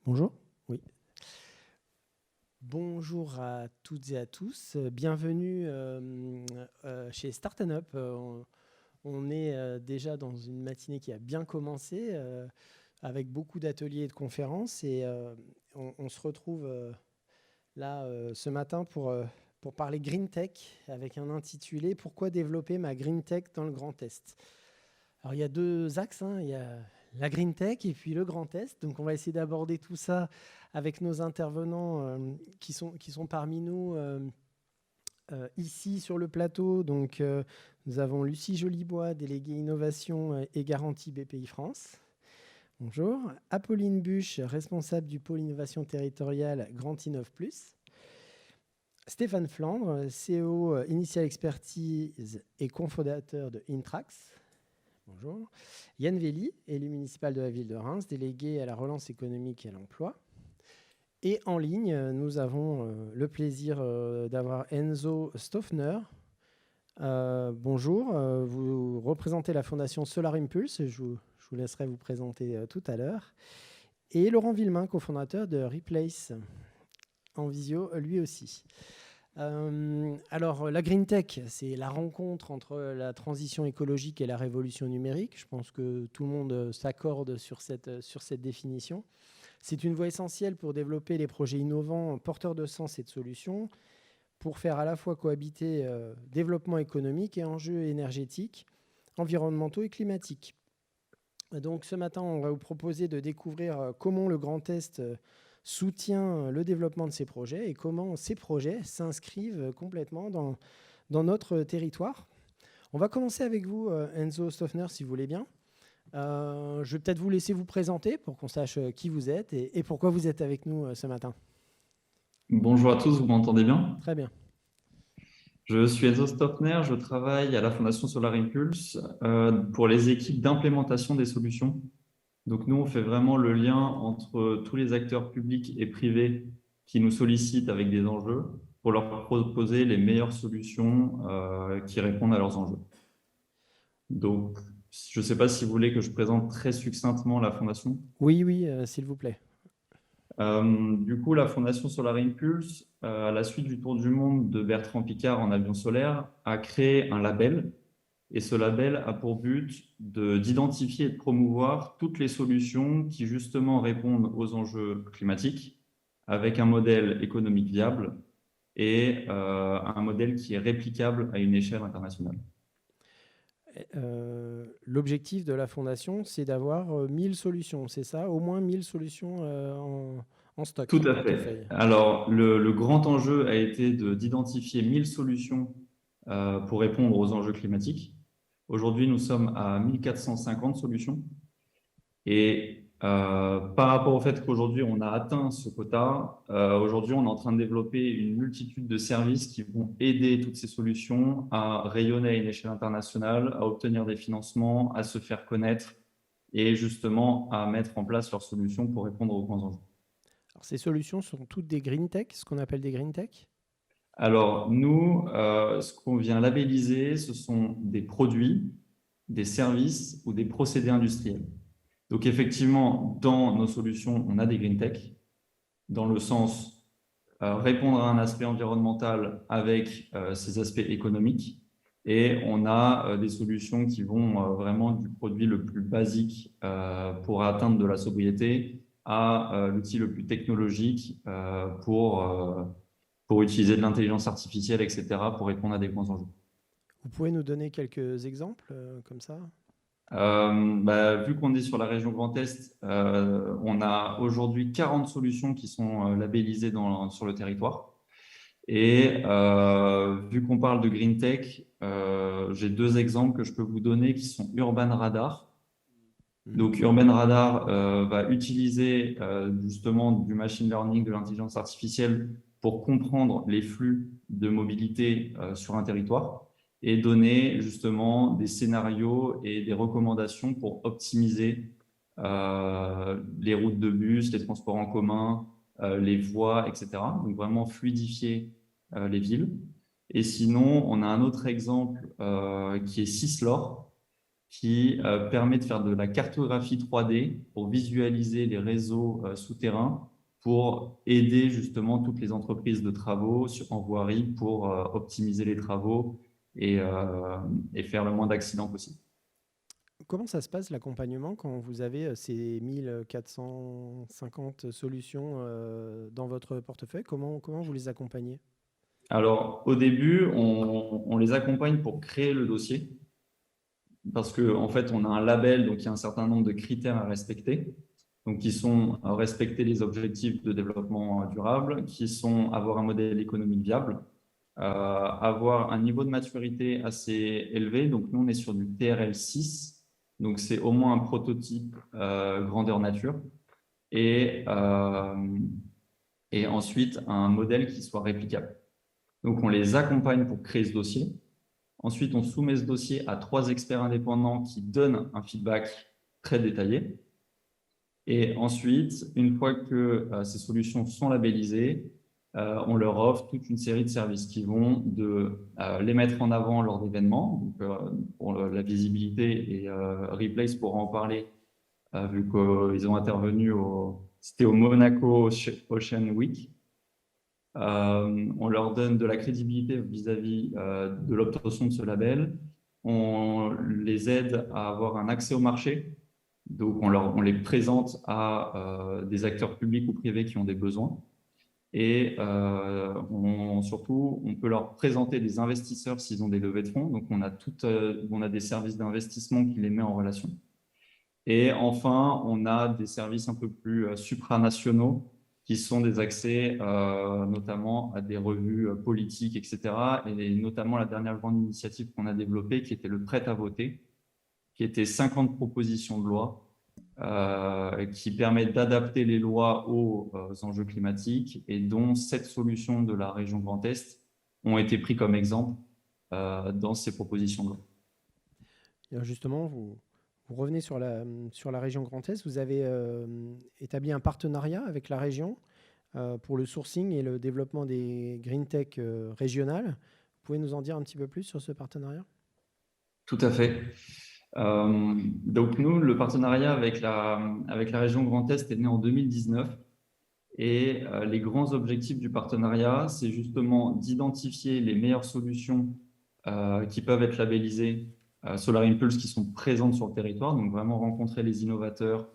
Bonjour. Oui. Bonjour à toutes et à tous. Bienvenue chez Start Up. On est déjà dans une matinée qui a bien commencé avec beaucoup d'ateliers et de conférences et on se retrouve là ce matin pour parler Green Tech avec un intitulé Pourquoi développer ma Green Tech dans le Grand Est. Alors il y a deux axes, hein. Il y a la Green Tech et puis le Grand Est. Donc on va essayer d'aborder tout ça avec nos intervenants qui sont parmi nous ici sur le plateau. Donc nous avons Lucie Jolibois, déléguée innovation et garantie BPI France. Bonjour. Apolline Buche, responsable du pôle innovation territoriale Grand Innov Plus. Stéphane Flandre, CEO Initial Expertise et cofondateur de Intrax. Bonjour. Yann Velli, élu municipal de la ville de Reims, délégué à la relance économique et à l'emploi. Et en ligne, nous avons le plaisir d'avoir Enzo Stoffner. Bonjour, vous représentez la fondation Solar Impulse, je vous laisserai vous présenter tout à l'heure. Et Laurent Villemain, cofondateur de Replace, en visio lui aussi. Alors, la Green Tech, c'est la rencontre entre la transition écologique et la révolution numérique. Je pense que tout le monde s'accorde sur cette définition. C'est une voie essentielle pour développer les projets innovants, porteurs de sens et de solutions, pour faire à la fois cohabiter développement économique et enjeux énergétiques, environnementaux et climatiques. Donc ce matin, on va vous proposer de découvrir comment le Grand Est soutient le développement de ces projets et comment ces projets s'inscrivent complètement dans notre territoire. On va commencer avec vous, Enzo Stoffner, si vous voulez bien. Je vais peut-être vous laisser vous présenter pour qu'on sache qui vous êtes et pourquoi vous êtes avec nous ce matin. Bonjour à tous, vous m'entendez bien? Très bien. Je suis Enzo Stoffner, je travaille à la Fondation Solar Impulse pour les équipes d'implémentation des solutions. Donc nous, on fait vraiment le lien entre tous les acteurs publics et privés qui nous sollicitent avec des enjeux pour leur proposer les meilleures solutions qui répondent à leurs enjeux. Donc, je ne sais pas si vous voulez que je présente très succinctement la Fondation. Oui, s'il vous plaît. Du coup, la Fondation Solar Impulse, à la suite du tour du monde de Bertrand Piccard en avion solaire, a créé un label. Et ce label a pour but d'identifier et de promouvoir toutes les solutions qui justement répondent aux enjeux climatiques avec un modèle économique viable et un modèle qui est réplicable à une échelle internationale. L'objectif de la Fondation, c'est d'avoir 1000 solutions, c'est ça? Au moins 1000 solutions en stock, Tout en à fait. portefeuille. Alors, le grand enjeu a été d'identifier 1000 solutions pour répondre aux enjeux climatiques. Aujourd'hui, nous sommes à 1450 solutions. Et par rapport au fait qu'aujourd'hui, on a atteint ce quota, aujourd'hui, on est en train de développer une multitude de services qui vont aider toutes ces solutions à rayonner à une échelle internationale, à obtenir des financements, à se faire connaître et justement à mettre en place leurs solutions pour répondre aux grands enjeux. Alors, ces solutions sont toutes des green tech, ce qu'on appelle des green tech. Alors, nous, ce qu'on vient labelliser, ce sont des produits, des services ou des procédés industriels. Donc, effectivement, dans nos solutions, on a des green tech, dans le sens répondre à un aspect environnemental avec ses aspects économiques. Et on a des solutions qui vont vraiment du produit le plus basique pour atteindre de la sobriété à l'outil le plus technologique pour utiliser de l'intelligence artificielle, etc., pour répondre à des grands enjeux. Vous pouvez nous donner quelques exemples comme ça? Vu qu'on est sur la région Grand Est, on a aujourd'hui 40 solutions qui sont labellisées sur le territoire. Et vu qu'on parle de Green Tech, j'ai deux exemples que je peux vous donner qui sont Urban Radar. Donc Urban Radar va utiliser justement du machine learning, de l'intelligence artificielle pour comprendre les flux de mobilité sur un territoire et donner justement des scénarios et des recommandations pour optimiser les routes de bus, les transports en commun, les voies, etc. Donc vraiment fluidifier les villes. Et sinon, on a un autre exemple qui est Syslor. qui permet de faire de la cartographie 3D pour visualiser les réseaux souterrains pour aider justement toutes les entreprises de travaux en voirie pour optimiser les travaux et faire le moins d'accidents possible. Comment ça se passe l'accompagnement quand vous avez ces 1450 solutions dans votre portefeuille? Comment vous les accompagnez? Alors, au début, on les accompagne pour créer le dossier parce qu'en fait, on a un label, donc il y a un certain nombre de critères à respecter. Donc, qui sont respecter les objectifs de développement durable, qui sont avoir un modèle économique viable, avoir un niveau de maturité assez élevé. Donc, nous, on est sur du TRL 6, donc c'est au moins un prototype grandeur nature, et, et ensuite un modèle qui soit réplicable. Donc, on les accompagne pour créer ce dossier. Ensuite, on soumet ce dossier à 3 experts indépendants qui donnent un feedback très détaillé. Et ensuite, une fois que ces solutions sont labellisées, on leur offre toute une série de services qui vont de les mettre en avant lors d'événements, pour la visibilité, et Replace pourra en parler, vu qu'ils ont intervenu c'était au Monaco Ocean Week. On leur donne de la crédibilité vis-à-vis de l'obtention de ce label. On les aide à avoir un accès au marché. Donc, on les présente à des acteurs publics ou privés qui ont des besoins. Et surtout, on peut leur présenter des investisseurs s'ils ont des levées de fonds. Donc, on a des services d'investissement qui les met en relation. Et enfin, on a des services un peu plus supranationaux qui sont des accès notamment à des revues politiques, etc. Et notamment la dernière grande initiative qu'on a développée qui était le prêt à voter, qui était 50 propositions de loi qui permettent d'adapter les lois aux enjeux climatiques et dont 7 solutions de la région Grand Est ont été prises comme exemple dans ces propositions de loi. Et alors justement, vous revenez sur la région Grand Est. Vous avez établi un partenariat avec la région pour le sourcing et le développement des green tech régionales. Vous pouvez nous en dire un petit peu plus sur ce partenariat? Tout à fait. Donc nous, le partenariat avec la région Grand Est est né en 2019 et les grands objectifs du partenariat, c'est justement d'identifier les meilleures solutions qui peuvent être labellisées Solar Impulse qui sont présentes sur le territoire, donc vraiment rencontrer les innovateurs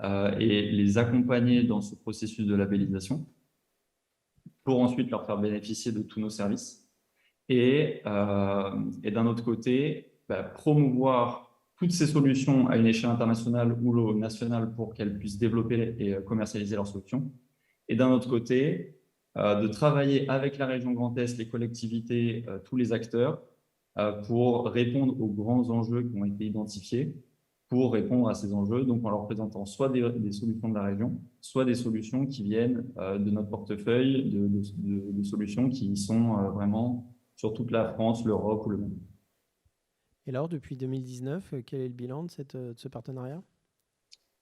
et les accompagner dans ce processus de labellisation pour ensuite leur faire bénéficier de tous nos services. Et d'un autre côté, promouvoir toutes ces solutions à une échelle internationale ou nationale pour qu'elles puissent développer et commercialiser leurs solutions. Et d'un autre côté, de travailler avec la région Grand Est, les collectivités, tous les acteurs, pour répondre aux grands enjeux qui ont été identifiés, pour répondre à ces enjeux, donc en leur présentant soit des solutions de la région, soit des solutions qui viennent de notre portefeuille, de solutions qui sont vraiment sur toute la France, l'Europe ou le monde. Et alors, depuis 2019, quel est le bilan de ce partenariat?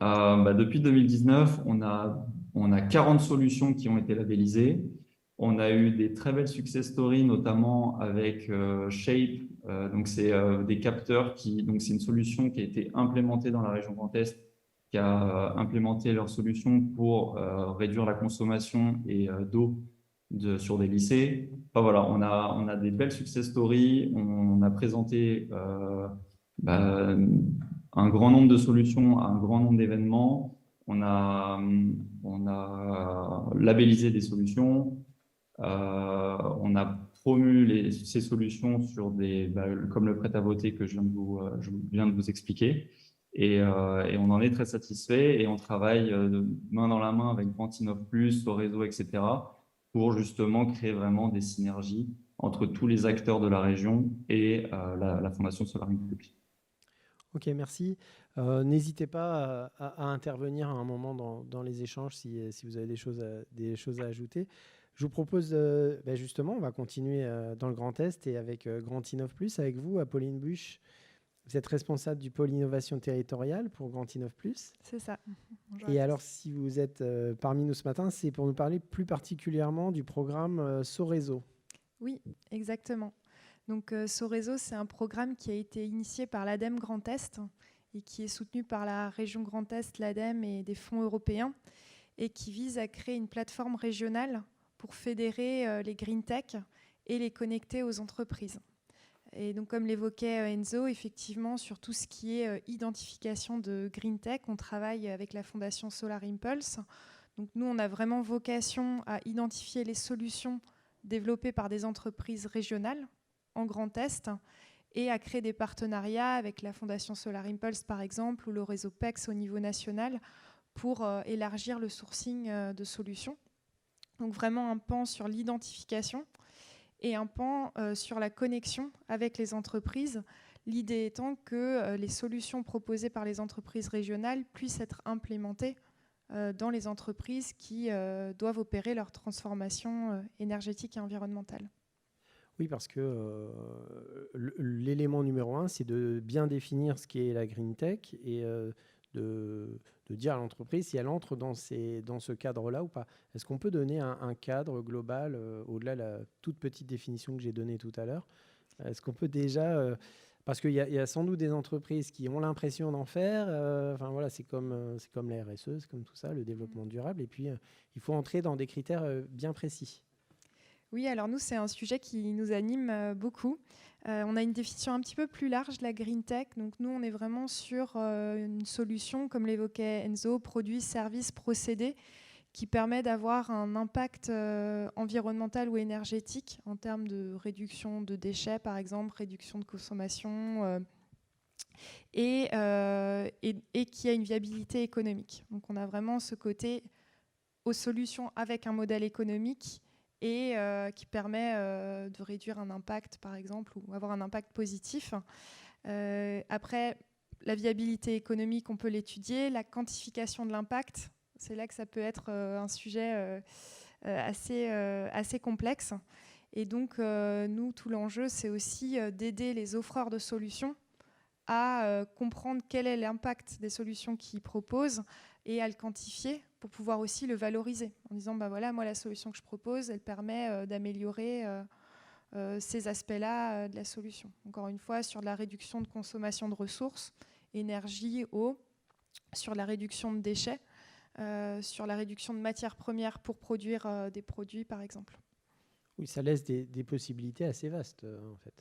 Depuis 2019, on a 40 solutions qui ont été labellisées. On a eu des très belles success stories, notamment avec Shape. Donc, c'est des capteurs donc c'est une solution qui a été implémentée dans la région Grand Est, qui a implémenté leur solution pour réduire la consommation d'eau sur des lycées. Enfin, voilà, on a des belles success stories. On a présenté un grand nombre de solutions à un grand nombre d'événements. On a labellisé des solutions. On a promu ces solutions sur comme le prêt-à-voter que je viens de vous expliquer. Et on en est très satisfait et on travaille main dans la main avec Grand Innov Plus, au réseau, etc. pour justement créer vraiment des synergies entre tous les acteurs de la région et la Fondation Solar Impulse. Ok, merci. N'hésitez pas à intervenir à un moment dans les échanges si vous avez des choses à ajouter. Je vous propose, justement, on va continuer dans le Grand Est et avec Grand Innov Plus, avec vous, Apolline Buch. Vous êtes responsable du pôle innovation territoriale pour Grand Innov Plus. C'est ça. Bonjour et alors, si vous êtes parmi nous ce matin, c'est pour nous parler plus particulièrement du programme Sorezo. Oui, exactement. Donc Sorezo, c'est un programme qui a été initié par l'ADEME Grand Est et qui est soutenu par la région Grand Est, l'ADEME et des fonds européens, et qui vise à créer une plateforme régionale pour fédérer les green tech et les connecter aux entreprises. Et donc, comme l'évoquait Enzo, effectivement, sur tout ce qui est identification de green tech, on travaille avec la fondation Solar Impulse. Donc, nous, on a vraiment vocation à identifier les solutions développées par des entreprises régionales en Grand Est et à créer des partenariats avec la fondation Solar Impulse, par exemple, ou le réseau PEX au niveau national pour élargir le sourcing de solutions. Donc, vraiment un pan sur l'identification et un pan sur la connexion avec les entreprises. L'idée étant que les solutions proposées par les entreprises régionales puissent être implémentées dans les entreprises qui doivent opérer leur transformation énergétique et environnementale. Oui, parce que l'élément numéro 1, c'est de bien définir ce qu'est la green tech et de dire à l'entreprise si elle entre dans ce cadre-là ou pas. Est-ce qu'on peut donner un cadre global au-delà de la toute petite définition que j'ai donnée tout à l'heure? Est-ce qu'on peut déjà... parce qu'il y a sans doute des entreprises qui ont l'impression d'en faire. Enfin voilà, c'est comme la RSE, c'est comme tout ça, le développement durable. Et puis, il faut entrer dans des critères bien précis. Oui, alors nous, c'est un sujet qui nous anime beaucoup. On a une définition un petit peu plus large de la green tech. Donc nous, on est vraiment sur une solution, comme l'évoquait Enzo, produits, services, procédés, qui permet d'avoir un impact environnemental ou énergétique en termes de réduction de déchets, par exemple, réduction de consommation, et qui a une viabilité économique. Donc on a vraiment ce côté aux solutions avec un modèle économique et qui permet de réduire un impact, par exemple, ou avoir un impact positif. Après, la viabilité économique, on peut l'étudier. La quantification de l'impact, c'est là que ça peut être un sujet assez complexe. Et donc, nous, tout l'enjeu, c'est aussi d'aider les offreurs de solutions à comprendre quel est l'impact des solutions qu'ils proposent et à le quantifier pour pouvoir aussi le valoriser en disant bah voilà, moi la solution que je propose elle permet d'améliorer ces aspects-là de la solution. Encore une fois, sur la réduction de consommation de ressources, énergie, eau, sur la réduction de déchets, sur la réduction de matières premières pour produire des produits par exemple. Oui, ça laisse des possibilités assez vastes en fait.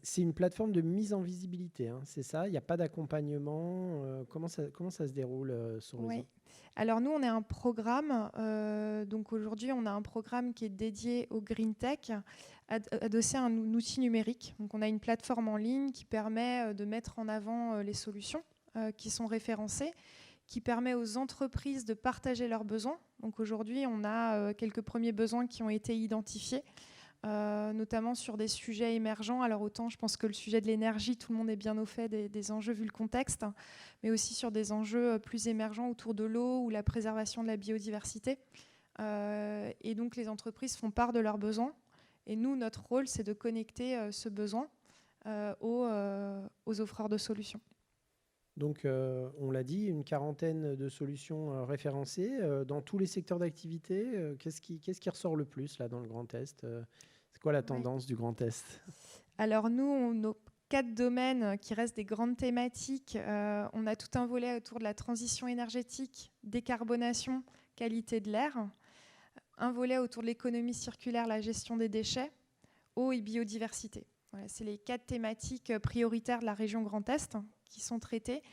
C'est une plateforme de mise en visibilité, hein, c'est ça? Il n'y a pas d'accompagnement. Comment ça se déroule sur le réseau? Oui. Alors nous, on est un programme. Donc aujourd'hui, on a un programme qui est dédié au green tech, adossé à un outil numérique. Donc on a une plateforme en ligne qui permet de mettre en avant les solutions qui sont référencées, qui permet aux entreprises de partager leurs besoins. Donc aujourd'hui, on a quelques premiers besoins qui ont été identifiés. Notamment sur des sujets émergents. Alors autant je pense que le sujet de l'énergie, tout le monde est bien au fait des enjeux vu le contexte, mais aussi sur des enjeux plus émergents autour de l'eau ou la préservation de la biodiversité. Et donc les entreprises font part de leurs besoins. Et nous, notre rôle, c'est de connecter ce besoin aux offreurs de solutions. Donc, on l'a dit, une quarantaine de solutions référencées dans tous les secteurs d'activité. Qu'est-ce qui ressort le plus là, dans le Grand Est? C'est quoi la tendance du Grand Est? Alors nous, nos 4 domaines qui restent des grandes thématiques, on a tout un volet autour de la transition énergétique, décarbonation, qualité de l'air, un volet autour de l'économie circulaire, la gestion des déchets, eau et biodiversité. Voilà, c'est les 4 thématiques prioritaires de la région Grand Est qui sont traitées.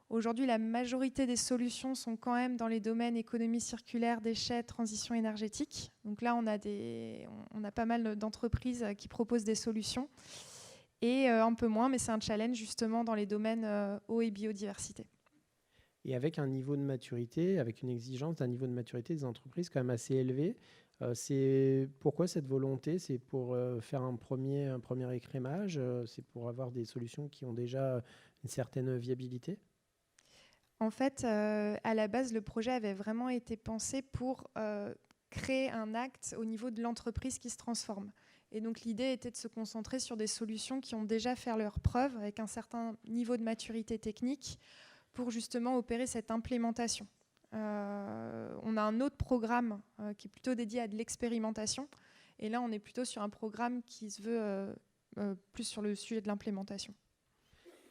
Aujourd'hui, la majorité des solutions sont quand même dans les domaines économie circulaire, déchets, transition énergétique. Donc là, on a pas mal d'entreprises qui proposent des solutions. Et un peu moins, mais c'est un challenge justement dans les domaines eau et biodiversité. Et avec un niveau de maturité, avec une exigence d'un niveau de maturité des entreprises quand même assez élevé. C'est pourquoi cette volonté? C'est pour faire un premier écrémage? C'est pour avoir des solutions qui ont déjà une certaine viabilité? En fait, à la base, le projet avait vraiment été pensé pour créer un acte au niveau de l'entreprise qui se transforme. Et donc l'idée était de se concentrer sur des solutions qui ont déjà fait leurs preuves avec un certain niveau de maturité technique pour justement opérer cette implémentation. On a un autre programme qui est plutôt dédié à de l'expérimentation. Et là, on est plutôt sur un programme qui se veut plus sur le sujet de l'implémentation.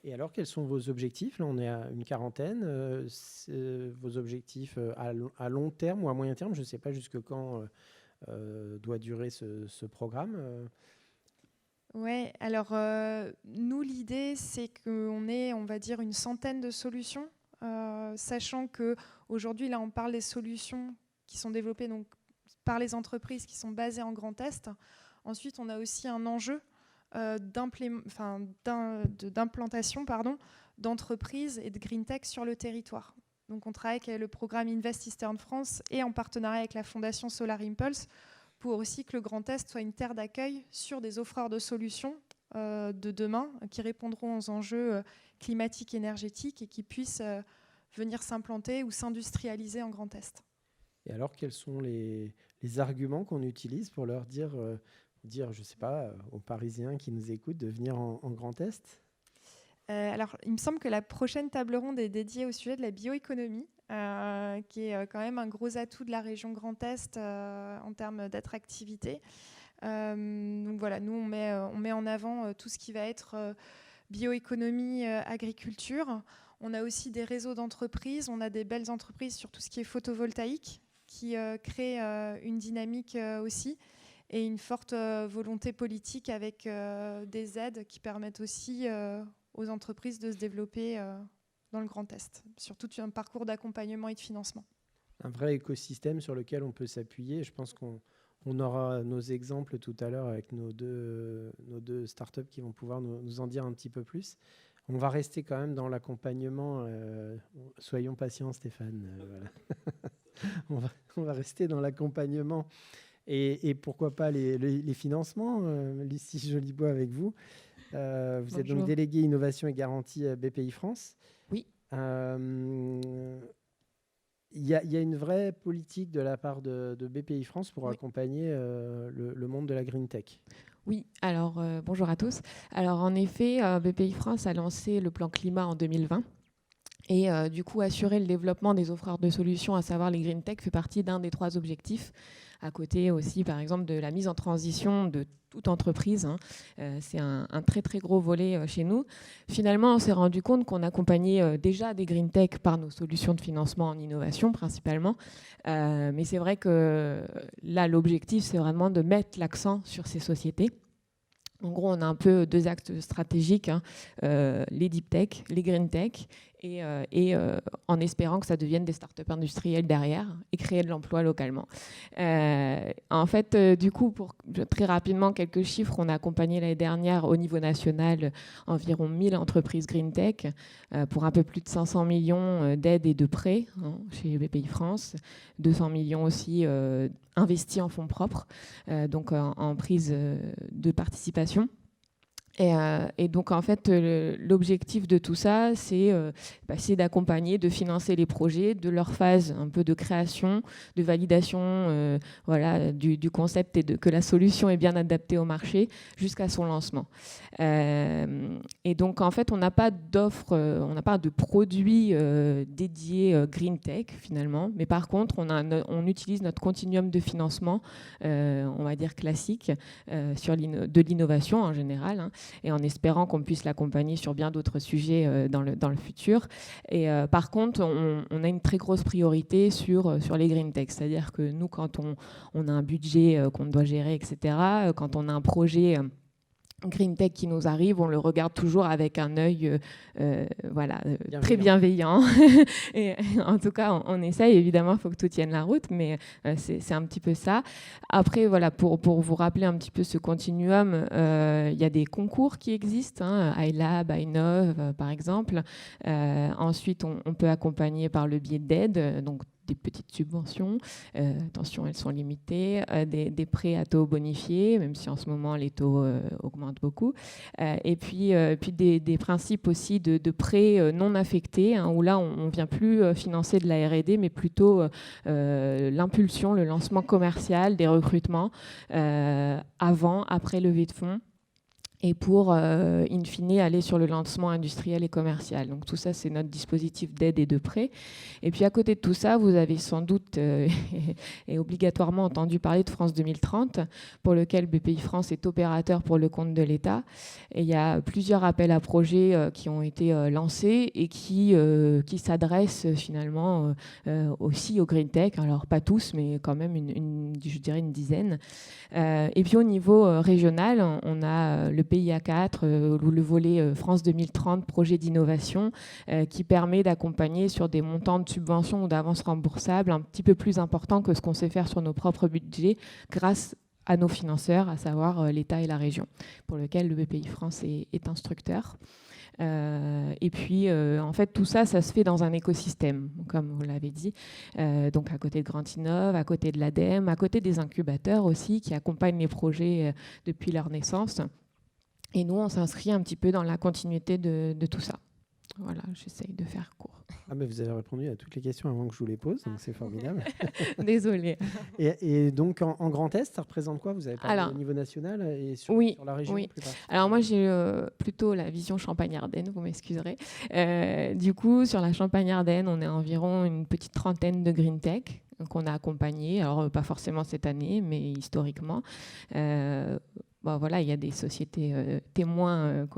Et alors, quels sont vos objectifs? Là, on est à une quarantaine. Vos objectifs à long terme ou à moyen terme? Je ne sais pas jusque quand doit durer ce programme. Oui, alors nous, l'idée, c'est qu'on ait, on va dire, une centaine de solutions, sachant qu'aujourd'hui, là, on parle des solutions qui sont développées donc, par les entreprises qui sont basées en Grand Est. Ensuite, on a aussi un enjeu d'implantation d'entreprises et de green tech sur le territoire. Donc on travaille avec le programme Invest Eastern France et en partenariat avec la fondation Solar Impulse pour aussi que le Grand Est soit une terre d'accueil sur des offreurs de solutions de demain qui répondront aux enjeux climatiques et énergétiques et qui puissent venir s'implanter ou s'industrialiser en Grand Est. Et alors, quels sont les arguments qu'on utilise pour leur dire je ne sais pas, aux Parisiens qui nous écoutent de venir en Grand Est? Alors, il me semble que la prochaine table ronde est dédiée au sujet de la bioéconomie, qui est quand même un gros atout de la région Grand Est en termes d'attractivité. Donc voilà, nous, on met en avant tout ce qui va être bioéconomie, agriculture. On a aussi des réseaux d'entreprises. On a des belles entreprises sur tout ce qui est photovoltaïque, qui créent une dynamique aussi. Et une forte volonté politique avec des aides qui permettent aussi aux entreprises de se développer dans le Grand Est, sur tout un parcours d'accompagnement et de financement. Un vrai écosystème sur lequel on peut s'appuyer. Je pense qu'on aura nos exemples tout à l'heure avec nos deux startups qui vont pouvoir nous en dire un petit peu plus. On va rester quand même dans l'accompagnement. Soyons patients, Stéphane. Voilà. on va rester dans l'accompagnement. Et pourquoi pas les financements, Lucie Jolibois avec vous. Vous êtes donc déléguée innovation et garantie BPI France. Oui. Il y a une vraie politique de la part de BPI France pour accompagner le monde de la green tech. Oui, alors bonjour à tous. Alors en effet, BPI France a lancé le plan climat en 2020. Et du coup, assurer le développement des offreurs de solutions, à savoir les green tech, fait partie d'un des 3 objectifs. À côté aussi, par exemple, de la mise en transition de toute entreprise. C'est un très, très gros volet chez nous. Finalement, on s'est rendu compte qu'on accompagnait déjà des green tech par nos solutions de financement en innovation, principalement. Mais c'est vrai que là, l'objectif, c'est vraiment de mettre l'accent sur ces sociétés. En gros, on a un peu 2 axes stratégiques, les deep tech, les green tech, et en espérant que ça devienne des startups industrielles derrière et créer de l'emploi localement. En fait, du coup, pour très rapidement quelques chiffres, on a accompagné l'année dernière au niveau national environ 1000 entreprises green tech pour un peu plus de 500 millions d'aides et de prêts chez BPI France, 200 millions aussi investis en fonds propres, donc en prise de participation. Et donc, en fait, l'objectif de tout ça, c'est d'accompagner, de financer les projets, de leur phase un peu de création, de validation du concept et que la solution est bien adaptée au marché jusqu'à son lancement. Et donc, en fait, on n'a pas d'offre, on n'a pas de produits dédiés green tech, finalement. Mais par contre, on utilise notre continuum de financement, on va dire classique, de l'innovation en général, et en espérant qu'on puisse l'accompagner sur bien d'autres sujets dans le futur. Et par contre, on a une très grosse priorité sur les green tech, c'est-à-dire que nous, quand on a un budget qu'on doit gérer, etc., quand on a un projet green tech qui nous arrive, on le regarde toujours avec un œil très bienveillant. Et en tout cas, on essaye, évidemment, il faut que tout tienne la route, mais c'est un petit peu ça. Après, voilà, pour vous rappeler un petit peu ce continuum, il y a des concours qui existent, iLab, iNov, par exemple. Ensuite, on peut accompagner par le biais d'aides, donc des petites subventions, attention, elles sont limitées, des prêts à taux bonifiés, même si en ce moment les taux augmentent beaucoup, et puis des principes aussi de prêts non affectés, où là on ne vient plus financer de la R&D, mais plutôt l'impulsion, le lancement commercial, des recrutements, avant, après levée de fonds. et pour, in fine, aller sur le lancement industriel et commercial. Donc tout ça, c'est notre dispositif d'aide et de prêt. Et puis à côté de tout ça, vous avez sans doute et obligatoirement entendu parler de France 2030, pour lequel BPI France est opérateur pour le compte de l'État. Et il y a plusieurs appels à projets qui ont été lancés et qui s'adressent finalement aussi au Green Tech. Alors pas tous, mais quand même je dirais une dizaine. Et puis au niveau régional, on a le PIA4, ou le volet France 2030, projet d'innovation, qui permet d'accompagner sur des montants de subventions ou d'avances remboursables un petit peu plus importants que ce qu'on sait faire sur nos propres budgets grâce à nos financeurs, à savoir l'État et la région, pour lequel le BPI France est instructeur. Et puis, en fait, tout ça, ça se fait dans un écosystème, comme vous l'avez dit. Donc, à côté de Grand Innov, à côté de l'ADEME, à côté des incubateurs aussi, qui accompagnent les projets depuis leur naissance. Et nous, on s'inscrit un petit peu dans la continuité de tout ça. Voilà, j'essaye de faire court. Ah, mais vous avez répondu à toutes les questions avant que je vous les pose, donc c'est formidable. Désolée. Et donc, en Grand Est, ça représente quoi? Vous avez parlé au niveau national et sur la région Oui. Alors moi, j'ai plutôt la vision Champagne-Ardenne, vous m'excuserez. Du coup, sur la Champagne-Ardenne, on est environ une petite trentaine de Green Tech qu'on a accompagnés. Alors, pas forcément cette année, mais historiquement. Bon, voilà, il y a des sociétés témoins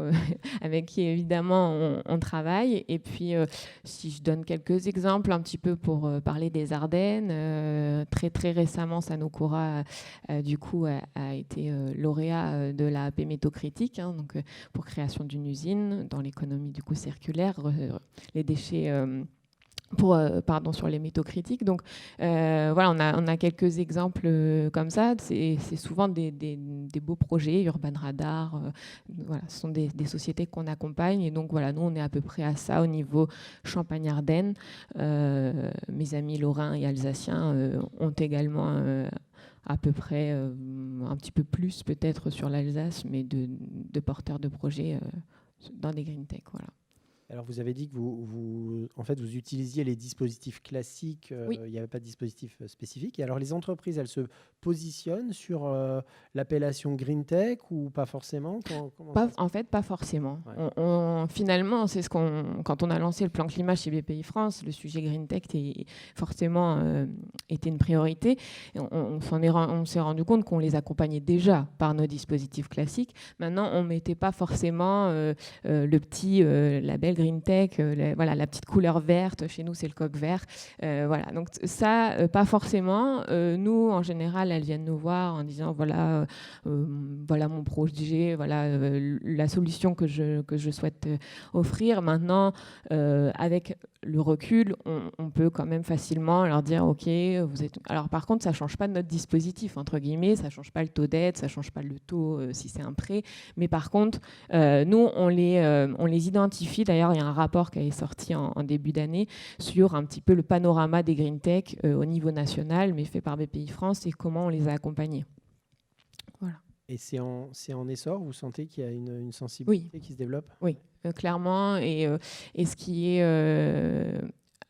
avec qui, évidemment, on travaille. Et puis, si je donne quelques exemples un petit peu pour parler des Ardennes, très récemment, Sanokura, du coup, a été lauréat de la AP Métaux-Critiques, hein, donc, pour création d'une usine dans l'économie du coup circulaire, les déchets... sur les métaux critiques. Donc voilà, on a quelques exemples comme ça. C'est souvent des beaux projets, Urban Radar. Voilà, ce sont des sociétés qu'on accompagne. Et donc voilà, nous, on est à peu près à ça au niveau Champagne-Ardenne. Mes amis lorrains et alsaciens ont également à peu près un petit peu plus peut-être sur l'Alsace, mais de porteurs de projets dans des green tech. Voilà. Alors, vous avez dit que vous utilisiez les dispositifs classiques, Oui. Il n'y avait pas de dispositif spécifique. Et alors, les entreprises, elles se positionnent sur l'appellation Green Tech ou pas forcément? En fait, pas forcément. Ouais. Finalement, c'est quand on a lancé le plan climat chez BPI France, le sujet Green Tech forcément était une priorité. On s'est rendu compte qu'on les accompagnait déjà par nos dispositifs classiques. Maintenant, on ne mettait pas forcément le petit label Green Tech, la petite couleur verte. Chez nous, c'est le coq vert. Voilà. Donc ça, pas forcément. Nous, en général, elles viennent nous voir en disant voilà mon projet, voilà la solution que je souhaite offrir. Maintenant, avec le recul, on peut quand même facilement leur dire ok, vous êtes. Alors par contre, ça change pas notre dispositif entre guillemets, ça change pas le taux d'aide, ça change pas le taux si c'est un prêt. Mais par contre, nous on les identifie. D'ailleurs, il y a un rapport qui est sorti en début d'année sur un petit peu le panorama des green tech au niveau national, mais fait par BPI France et comment on les a accompagnés. Voilà. Et c'est en essor? Vous sentez qu'il y a une sensibilité qui se développe? Oui, clairement. Et ce qui est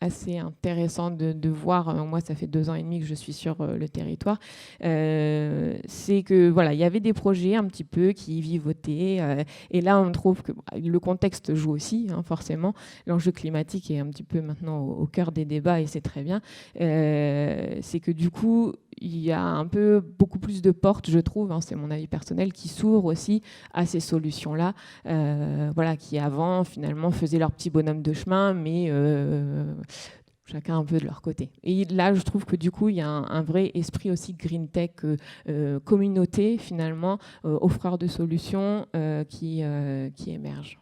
assez intéressant de voir, moi ça fait 2 ans et demi que je suis sur le territoire, c'est que voilà, il y avait des projets un petit peu qui vivotaient, et là on trouve que le contexte joue aussi, hein, forcément. L'enjeu climatique est un petit peu maintenant au cœur des débats et c'est très bien. C'est que du coup il y a beaucoup plus de portes, je trouve, hein, c'est mon avis personnel, qui s'ouvrent aussi à ces solutions-là, qui avant, finalement, faisaient leur petit bonhomme de chemin, mais chacun un peu de leur côté. Et là, je trouve que du coup, il y a un vrai esprit aussi green tech, communauté, finalement, offreur de solutions qui émerge.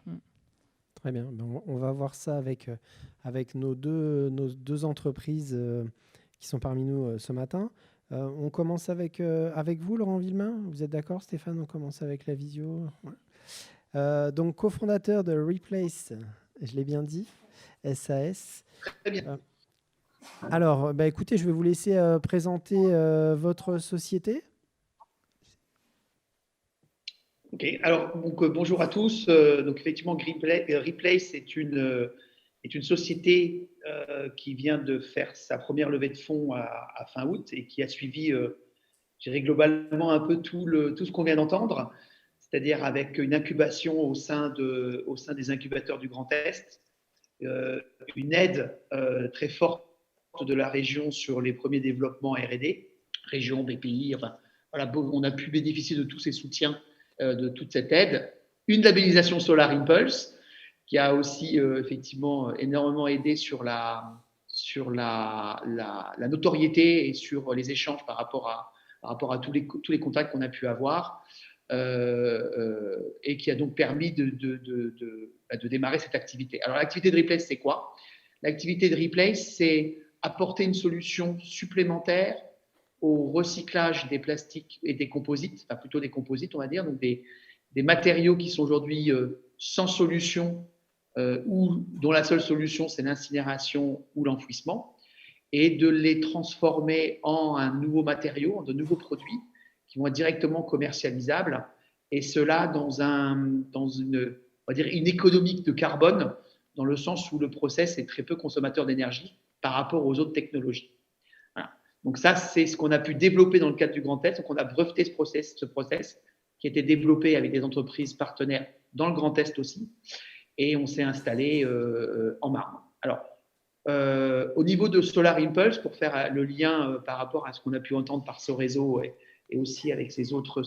Très bien. On va voir ça avec nos deux entreprises qui sont parmi nous ce matin. On commence avec vous, Laurent Villemain. Vous êtes d'accord, Stéphane? On commence avec la visio. Ouais. Donc, cofondateur de Replace, je l'ai bien dit, SAS. Très bien. Alors, écoutez, je vais vous laisser présenter votre société. Ok. Alors, bonjour à tous. Donc, effectivement, Replace est une société qui vient de faire sa première levée de fonds à fin août et qui a suivi, je dirais globalement un peu tout ce qu'on vient d'entendre. c'est-à-dire avec une incubation au sein des incubateurs du Grand Est, une aide très forte de la région sur les premiers développements R&D, région, BPI, enfin, voilà, on a pu bénéficier de tous ces soutiens, de toute cette aide. Une labellisation Solar Impulse, qui a aussi effectivement énormément aidé sur la notoriété et sur les échanges par rapport à tous les contacts qu'on a pu avoir, et qui a donc permis de démarrer cette activité. Alors, l'activité de Replace, c'est quoi? L'activité de Replace, c'est apporter une solution supplémentaire au recyclage des plastiques et des composites, enfin plutôt des composites, on va dire, donc des matériaux qui sont aujourd'hui sans solution, ou dont la seule solution, c'est l'incinération ou l'enfouissement, et de les transformer en un nouveau matériau, en de nouveaux produits qui vont être directement commercialisables, et cela dans une, on va dire, une économie de carbone, dans le sens où le process est très peu consommateur d'énergie par rapport aux autres technologies. Voilà. Donc ça, c'est ce qu'on a pu développer dans le cadre du Grand Est. Donc on a breveté ce process qui a été développé avec des entreprises partenaires dans le Grand Est aussi, et on s'est installé en Marne. Alors, au niveau de Solar Impulse, pour faire le lien par rapport à ce qu'on a pu entendre par ce réseau et aussi avec ces autres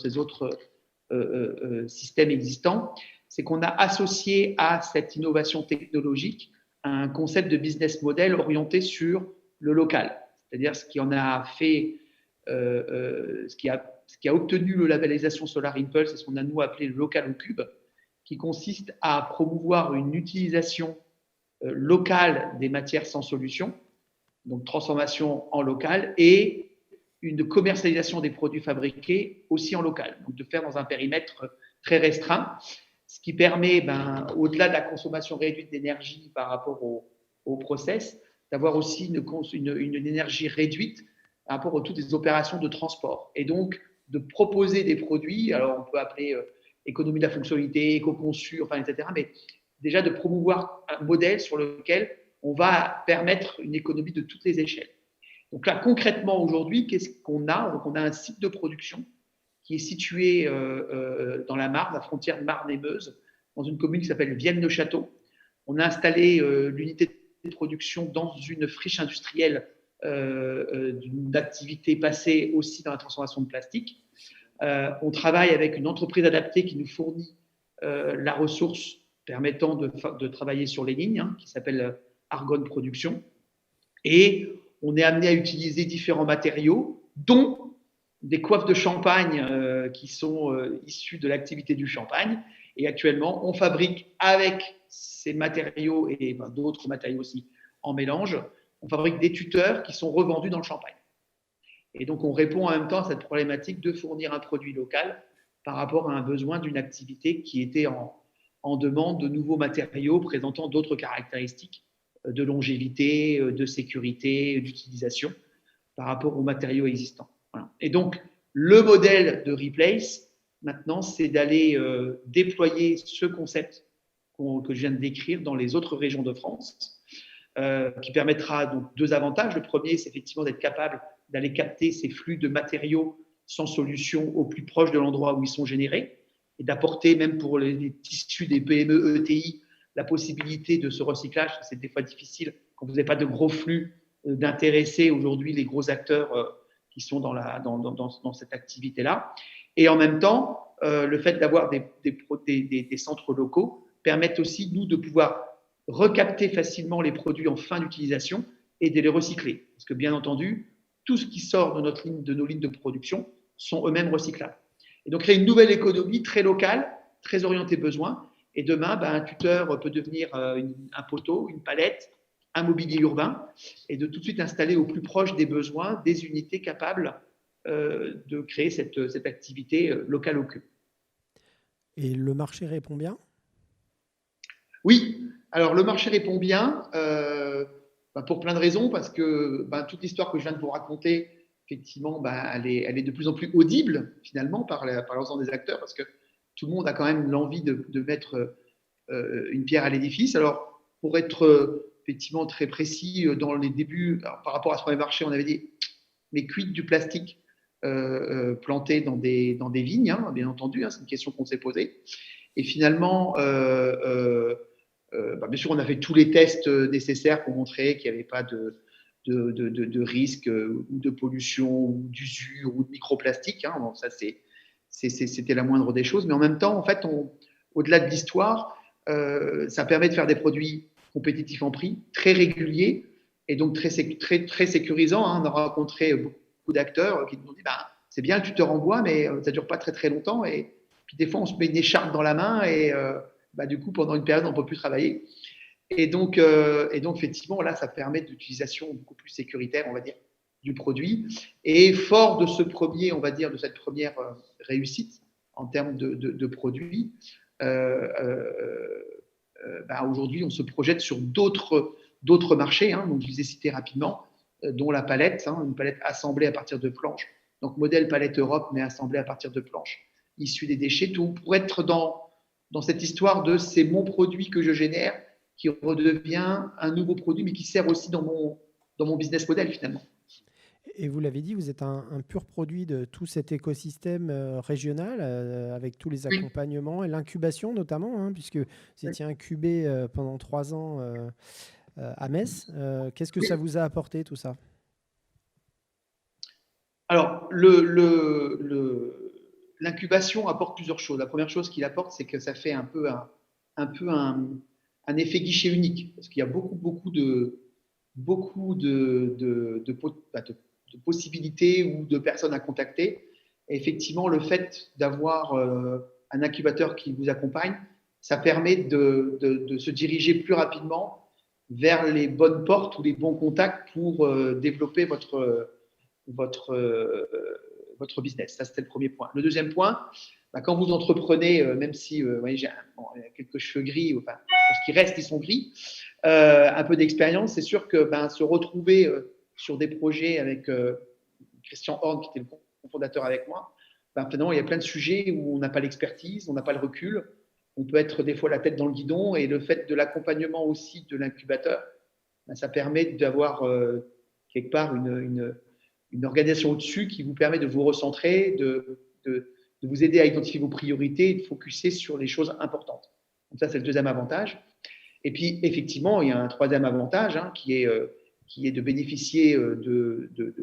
systèmes existants, c'est qu'on a associé à cette innovation technologique un concept de business model orienté sur le local. C'est-à-dire ce qui en a fait, ce qui a obtenu la labellisation Solar Impulse, c'est ce qu'on a nous appelé le local au cube, qui consiste à promouvoir une utilisation locale des matières sans solution, donc transformation en local, et une commercialisation des produits fabriqués aussi en local, donc de faire dans un périmètre très restreint, ce qui permet, au-delà de la consommation réduite d'énergie par rapport au process, d'avoir aussi une énergie réduite par rapport à toutes les opérations de transport, et donc de proposer des produits, alors on peut appeler économie de la fonctionnalité, éco-conçu, enfin, etc., mais déjà de promouvoir un modèle sur lequel on va permettre une économie de toutes les échelles. Donc là, concrètement, aujourd'hui, qu'est-ce qu'on a? Donc, on a un site de production qui est situé dans la Marne, la frontière de Marne et Meuse, dans une commune qui s'appelle Vienne-le-Château. On a installé l'unité de production dans une friche industrielle d'une activité passée aussi dans la transformation de plastique. On travaille avec une entreprise adaptée qui nous fournit la ressource permettant de travailler sur les lignes, qui s'appelle Argonne Production. Et on est amené à utiliser différents matériaux, dont des coiffes de champagne qui sont issues de l'activité du champagne. Et actuellement, on fabrique avec ces matériaux et d'autres matériaux aussi en mélange, on fabrique des tuteurs qui sont revendus dans le champagne. Et donc, on répond en même temps à cette problématique de fournir un produit local par rapport à un besoin d'une activité qui était en demande de nouveaux matériaux présentant d'autres caractéristiques de longévité, de sécurité, d'utilisation par rapport aux matériaux existants. Voilà. Et donc, le modèle de Replace, maintenant, c'est d'aller déployer ce concept que je viens de décrire dans les autres régions de France, qui permettra donc deux avantages. Le premier, c'est effectivement d'être capable d'aller capter ces flux de matériaux sans solution au plus proche de l'endroit où ils sont générés et d'apporter, même pour les tissus des PME ETI, la possibilité de ce recyclage. C'est des fois difficile quand vous n'avez pas de gros flux d'intéresser aujourd'hui les gros acteurs qui sont dans cette activité-là. Et en même temps, le fait d'avoir des centres locaux permet aussi, nous, de pouvoir recapter facilement les produits en fin d'utilisation et de les recycler. Parce que, bien entendu, tout ce qui sort de nos lignes de production sont eux-mêmes recyclables. Et donc, créer une nouvelle économie très locale, très orientée besoin. Et demain, un tuteur peut devenir un poteau, une palette, un mobilier urbain, et de tout de suite installer au plus proche des besoins des unités capables de créer cette activité locale au cube. Et le marché répond bien? Oui, alors le marché répond bien pour plein de raisons, parce que toute l'histoire que je viens de vous raconter, effectivement, elle est de plus en plus audible finalement par l'ensemble des acteurs, parce que tout le monde a quand même l'envie de mettre une pierre à l'édifice. Alors, pour être effectivement très précis, dans les débuts, par rapport à ce premier marché, on avait dit, mais quid du plastique? plantés dans des vignes, hein, bien entendu, hein, c'est une question qu'on s'est posée. Et finalement, bien sûr, on a fait tous les tests nécessaires pour montrer qu'il n'y avait pas de risque ou de pollution ou d'usure ou de microplastique. Hein. Bon, ça, c'était la moindre des choses. Mais en même temps, en fait, au-delà de l'histoire, ça permet de faire des produits compétitifs en prix, très réguliers et donc très sécurisants. Hein. On a rencontré beaucoup d'acteurs qui nous ont dit c'est bien le tuteur en bois, mais ça ne dure pas très très longtemps. Et puis des fois, on se met une écharpe dans la main et du coup, pendant une période, on ne peut plus travailler. Et donc, effectivement, là, ça permet d'utilisation beaucoup plus sécuritaire, on va dire, du produit. Et fort de ce premier, on va dire, de cette première réussite en termes de produits, aujourd'hui, on se projette sur d'autres marchés. Hein, donc, je les ai cités rapidement, dont la palette, hein, une palette assemblée à partir de planches. Donc, modèle palette Europe, mais assemblée à partir de planches issues des déchets. Tout pour être dans cette histoire de c'est mon produit que je génère qui redevient un nouveau produit, mais qui sert aussi dans mon business model finalement. Et vous l'avez dit, vous êtes un pur produit de tout cet écosystème régional, avec tous les accompagnements et l'incubation notamment, hein, puisque vous étiez incubé pendant 3 ans à Metz. Qu'est-ce que ça vous a apporté tout ça? Alors, l'incubation apporte plusieurs choses. La première chose qu'il apporte, c'est que ça fait un peu un effet guichet unique, parce qu'il y a beaucoup de possibilités ou de personnes à contacter. Et effectivement, le fait d'avoir un incubateur qui vous accompagne, ça permet de se diriger plus rapidement vers les bonnes portes ou les bons contacts pour développer votre business. Ça, c'était le premier point. Le deuxième point, quand vous entreprenez, même si j'ai quelques cheveux gris, enfin, parce qu'ils restent, ils sont gris, un peu d'expérience, c'est sûr que se retrouver sur des projets avec Christian Horn, qui était le cofondateur avec moi, finalement, il y a plein de sujets où on n'a pas l'expertise, on n'a pas le recul, on peut être des fois la tête dans le guidon, et le fait de l'accompagnement aussi de l'incubateur, ça permet d'avoir quelque part une organisation au-dessus qui vous permet de vous recentrer, de vous aider à identifier vos priorités et de focuser sur les choses importantes. Donc ça, c'est le deuxième avantage. Et puis, effectivement, il y a un troisième avantage qui est de bénéficier de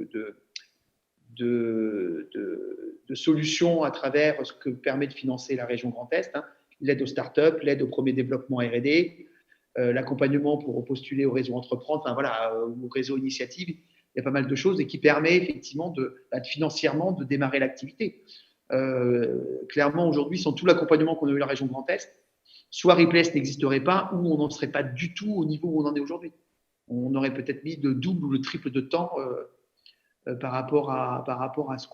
solutions à travers ce que permet de financer la région Grand Est, hein, l'aide aux startups, l'aide au premier développement R&D, l'accompagnement pour postuler au réseau Entreprendre, enfin voilà, au réseau Initiative. Il y a pas mal de choses et qui permet effectivement financièrement de démarrer l'activité. Clairement, aujourd'hui, sans tout l'accompagnement qu'on a eu à la région Grand Est, soit Replace n'existerait pas ou on n'en serait pas du tout au niveau où on en est aujourd'hui. On aurait peut-être mis le double ou le triple de temps par rapport à ce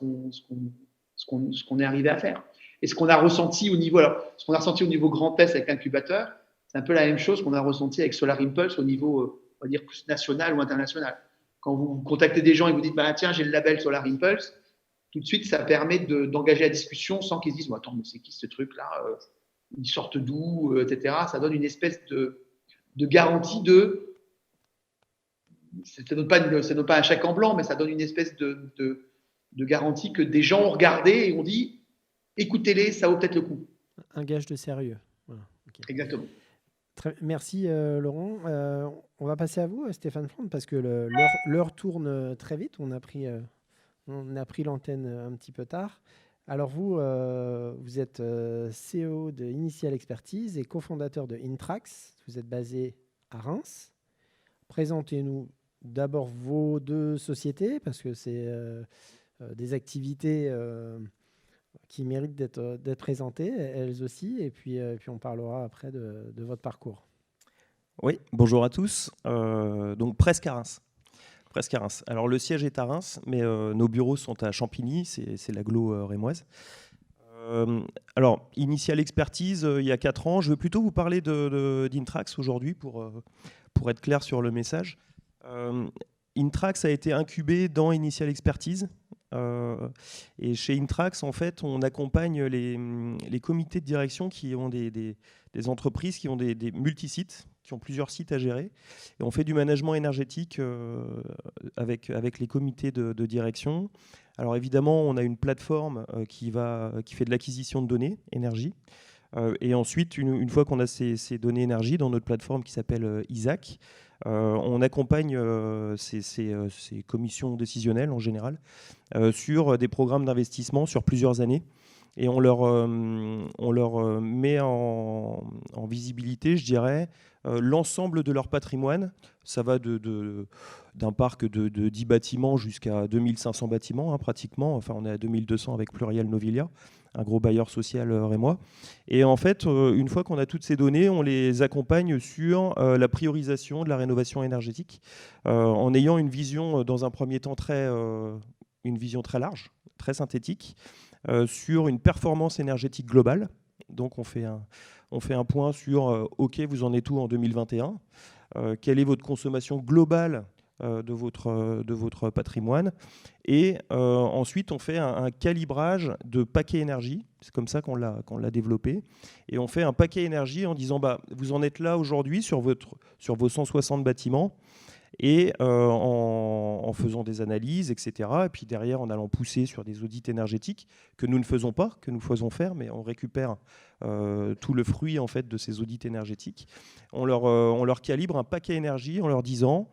qu'on est arrivé à faire. Et ce qu'on a ressenti au niveau Grand Est avec l'incubateur, c'est un peu la même chose qu'on a ressenti avec Solar Impulse au niveau, on va dire, plus national ou international. Quand vous contactez des gens et vous dites tiens, j'ai le label Solar Impulse, tout de suite, ça permet d'engager la discussion sans qu'ils se disent attends, mais c'est qui ce truc-là, ils sortent d'où, etc. Ça donne une espèce de garantie ça ne donne pas un chèque en blanc, mais ça donne une espèce de garantie que des gens ont regardé et ont dit écoutez-les, ça vaut peut-être le coup. Un gage de sérieux. Voilà. Okay. Exactement. Merci Laurent. On va passer à vous, Stéphane Front, parce que l'heure tourne très vite. On a pris l'antenne un petit peu tard. Alors vous êtes CEO de Initial Expertise et cofondateur de Intrax. Vous êtes basé à Reims. Présentez-nous d'abord vos 2 sociétés, parce que c'est des activités qui méritent d'être présentées, elles aussi, et puis on parlera après de votre parcours. Oui, bonjour à tous. Donc presque à Reims. Alors le siège est à Reims, mais nos bureaux sont à Champigny, c'est l'agglo rémoise. Alors, Initial Expertise, il y a 4 ans, je veux plutôt vous parler d'Intrax aujourd'hui pour être clair sur le message. Intrax a été incubé dans Initial Expertise. Et chez Intrax, en fait, on accompagne les comités de direction qui ont des entreprises qui ont des multisites, qui ont plusieurs sites à gérer. Et on fait du management énergétique avec les comités de direction. Alors évidemment, on a une plateforme qui fait de l'acquisition de données énergie. Et ensuite, une fois qu'on a ces données énergie dans notre plateforme qui s'appelle ISAC, on accompagne ces commissions décisionnelles en général sur des programmes d'investissement sur plusieurs années. Et on leur met en visibilité, je dirais, l'ensemble de leur patrimoine. Ça va d'un parc de 10 bâtiments jusqu'à 2500 bâtiments, hein, pratiquement. Enfin, on est à 2200 avec Plurial Novilia, un gros bailleur social rémois. Et en fait, une fois qu'on a toutes ces données, on les accompagne sur la priorisation de la rénovation énergétique, en ayant une vision, dans un premier temps, une vision très large, très synthétique, sur une performance énergétique globale. Donc on fait un point sur OK, vous en êtes où en 2021 ? Quelle est votre consommation globale de votre patrimoine ? Et ensuite, on fait un calibrage de paquet énergie. C'est comme ça qu'on l'a développé. Et on fait un paquet énergie en disant vous en êtes là aujourd'hui sur vos 160 bâtiments. Et en faisant des analyses, etc. Et puis derrière, en allant pousser sur des audits énergétiques que nous ne faisons pas, que nous faisons faire, mais on récupère tout le fruit en fait de ces audits énergétiques. On leur calibre un paquet énergie en leur disant,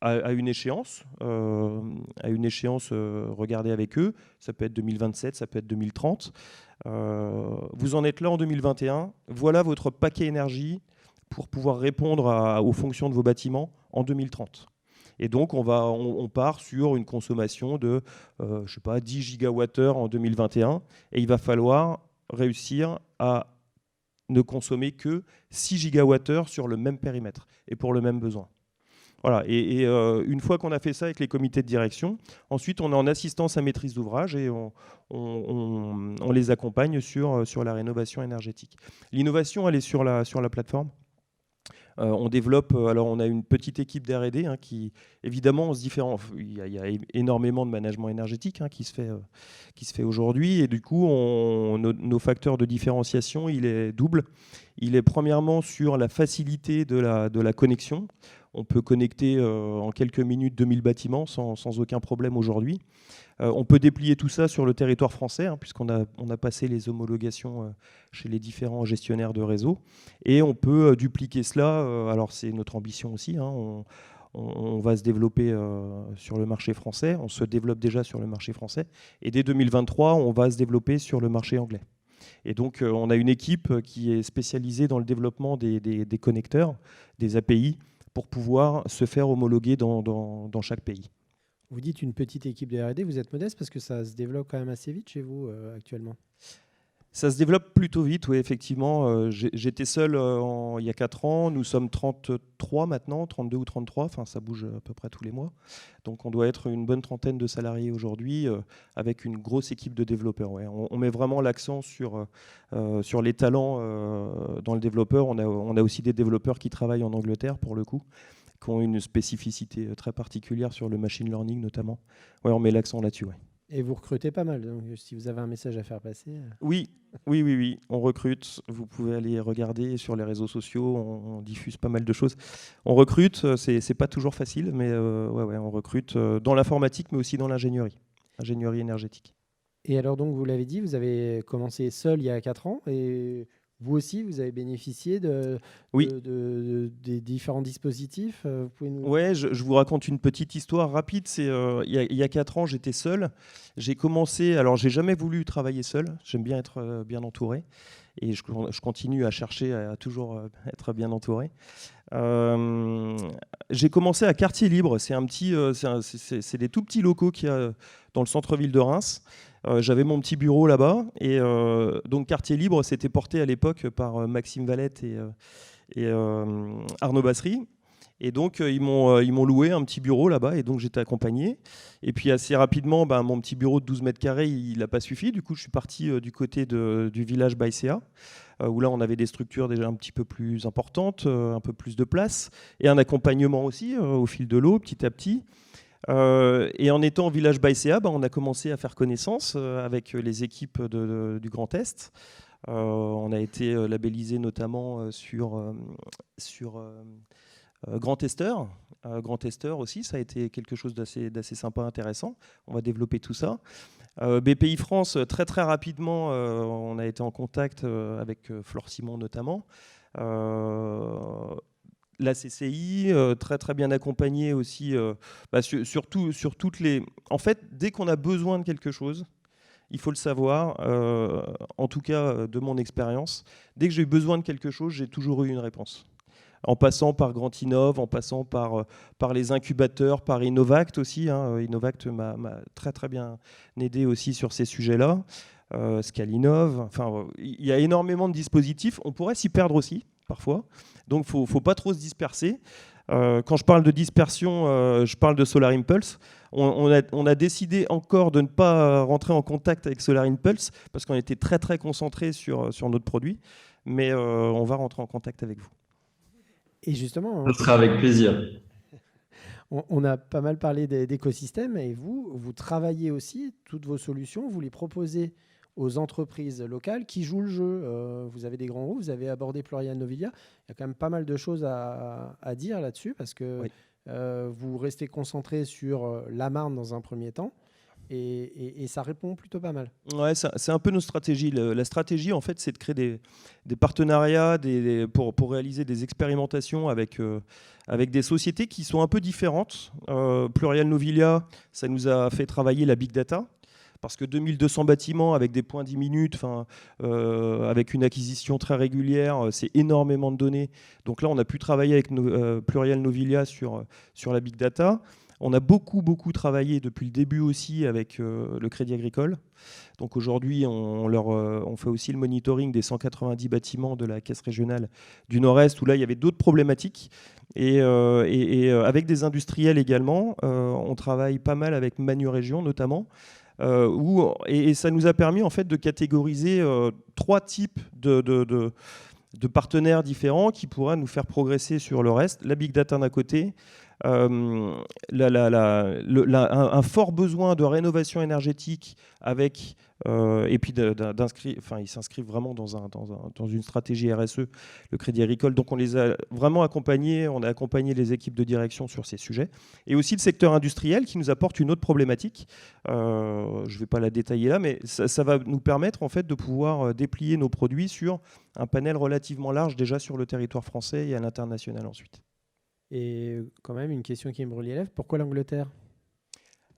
à une échéance, regardez avec eux, ça peut être 2027, ça peut être 2030. Vous en êtes là en 2021, voilà votre paquet énergie pour pouvoir répondre aux fonctions de vos bâtiments en 2030. Et donc, on part sur une consommation de 10 gigawattheures en 2021, et il va falloir réussir à ne consommer que 6 gigawattheures sur le même périmètre et pour le même besoin. Voilà. Et une fois qu'on a fait ça avec les comités de direction, ensuite, on est en assistance à maîtrise d'ouvrage et on les accompagne sur la rénovation énergétique. L'innovation, elle est sur la plateforme. On développe, alors on a une petite équipe d'R&D qui, évidemment, on se différencie. Il y a énormément de management énergétique qui se fait aujourd'hui. Et du coup, nos facteurs de différenciation, il est double. Il est premièrement sur la facilité de la connexion. On peut connecter en quelques minutes 2000 bâtiments sans aucun problème aujourd'hui. On peut déplier tout ça sur le territoire français, puisqu'on a passé les homologations chez les différents gestionnaires de réseau. Et on peut dupliquer cela. Alors, c'est notre ambition aussi. On va se développer sur le marché français. On se développe déjà sur le marché français. Et dès 2023, on va se développer sur le marché anglais. Et donc, on a une équipe qui est spécialisée dans le développement des connecteurs, des API, pour pouvoir se faire homologuer dans chaque pays. Vous dites une petite équipe de R&D, vous êtes modeste parce que ça se développe quand même assez vite chez vous actuellement. Ça se développe plutôt vite, oui, effectivement. J'étais seul il y a 4 ans, nous sommes 33 maintenant, 32 ou 33, enfin ça bouge à peu près tous les mois. Donc on doit être une bonne trentaine de salariés aujourd'hui avec une grosse équipe de développeurs. Ouais. On met vraiment l'accent sur les talents dans le développeur. On a aussi des développeurs qui travaillent en Angleterre pour le coup, qui ont une spécificité très particulière sur le machine learning notamment. Ouais, on met l'accent là-dessus. Ouais. Et vous recrutez pas mal, donc si vous avez un message à faire passer. Oui, on recrute. Vous pouvez aller regarder sur les réseaux sociaux, on diffuse pas mal de choses. On recrute, c'est pas toujours facile, mais on recrute dans l'informatique, mais aussi dans l'ingénierie énergétique. Et alors donc, vous l'avez dit, vous avez commencé seul il y a 4 ans, et vous aussi, vous avez bénéficié des différents dispositifs. Vous pouvez nous... Ouais, je vous raconte une petite histoire rapide. C'est il y a 4 ans, j'étais seul. J'ai commencé. Alors, j'ai jamais voulu travailler seul. J'aime bien être bien entouré, et je continue à chercher à toujours être bien entouré. J'ai commencé à Quartier Libre. C'est c'est des tout petits locaux qu'il y a dans le centre-ville de Reims. J'avais mon petit bureau là-bas, et donc Quartier Libre, c'était porté à l'époque par Maxime Valette et Arnaud Bassery. Et donc ils m'ont loué un petit bureau là-bas, et donc j'étais accompagné. Et puis assez rapidement, mon petit bureau de 12 mètres carrés, il n'a pas suffi. Du coup, je suis parti du côté du village Baïséa, où là on avait des structures déjà un petit peu plus importantes, un peu plus de place, et un accompagnement aussi au fil de l'eau, petit à petit. Et en étant au village Baïséa, on a commencé à faire connaissance avec les équipes du Grand Est. On a été labellisé notamment sur Grand Testeur. Grand Testeur aussi, ça a été quelque chose d'assez sympa, intéressant. On va développer tout ça. BPI France, très très rapidement, on a été en contact avec Flore Simon notamment. La CCI, très très bien accompagnée aussi, sur toutes les... En fait, dès qu'on a besoin de quelque chose, il faut le savoir, en tout cas de mon expérience, dès que j'ai eu besoin de quelque chose, j'ai toujours eu une réponse. En passant par Grand Innov, en passant par les incubateurs, par Innovact aussi. Innovact m'a très très bien aidé aussi sur ces sujets-là. Scalinov, enfin, il y a énormément de dispositifs. On pourrait s'y perdre aussi, parfois. Donc, il ne faut pas trop se disperser. Quand je parle de dispersion, je parle de Solar Impulse. On a décidé encore de ne pas rentrer en contact avec Solar Impulse parce qu'on était très très concentré sur notre produit. Mais on va rentrer en contact avec vous. Et justement, Ce sera avec plaisir. On a pas mal parlé d'écosystème et vous travaillez aussi, toutes vos solutions, vous les proposez aux entreprises locales qui jouent le jeu. Vous avez des grands groupes, vous avez abordé Plurial Novilia. Il y a quand même pas mal de choses à dire là-dessus parce que oui. Vous restez concentré sur la Marne dans un premier temps et ça répond plutôt pas mal. Ouais, c'est un peu nos stratégies. La stratégie, en fait, c'est de créer des partenariats pour réaliser des expérimentations avec des sociétés qui sont un peu différentes. Plurial Novilia, ça nous a fait travailler la Big Data. Parce que 2200 bâtiments avec des points 10 minutes, avec une acquisition très régulière, c'est énormément de données. Donc là, on a pu travailler avec Plurial Novilia sur la Big Data. On a beaucoup travaillé depuis le début aussi avec le Crédit Agricole. Donc aujourd'hui, on fait aussi le monitoring des 190 bâtiments de la Caisse régionale du Nord-Est, où là, il y avait d'autres problématiques. Et avec des industriels également, on travaille pas mal avec Manu Région notamment. Et ça nous a permis en fait de catégoriser 3 types de partenaires différents qui pourraient nous faire progresser sur le reste. La Big Data d'un côté, un fort besoin de rénovation énergétique avec et puis ils s'inscrivent vraiment dans une stratégie RSE, le Crédit Agricole. Donc on les a vraiment accompagnés, on a accompagné les équipes de direction sur ces sujets. Et aussi le secteur industriel qui nous apporte une autre problématique. Je ne vais pas la détailler là, mais ça va nous permettre en fait de pouvoir déplier nos produits sur un panel relativement large déjà sur le territoire français et à l'international ensuite. Et quand même, une question qui me brûle les lèvres, pourquoi l'Angleterre ?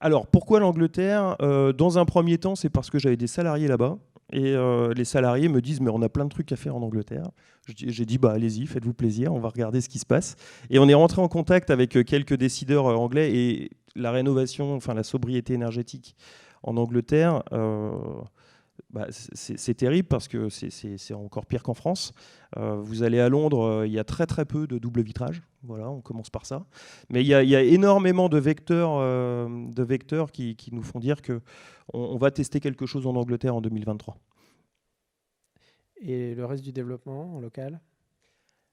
Alors, pourquoi l'Angleterre ? Dans un premier temps, c'est parce que j'avais des salariés là-bas. Et les salariés me disent, mais on a plein de trucs à faire en Angleterre. J'ai dit, allez-y, faites-vous plaisir, on va regarder ce qui se passe. Et on est rentré en contact avec quelques décideurs anglais. Et la rénovation, la sobriété énergétique en Angleterre, c'est terrible parce que c'est encore pire qu'en France. Vous allez à Londres, il y a très très peu de double vitrage. Voilà, on commence par ça. Mais il y a énormément de vecteurs qui nous font dire qu'on va tester quelque chose en Angleterre en 2023. Et le reste du développement en local ?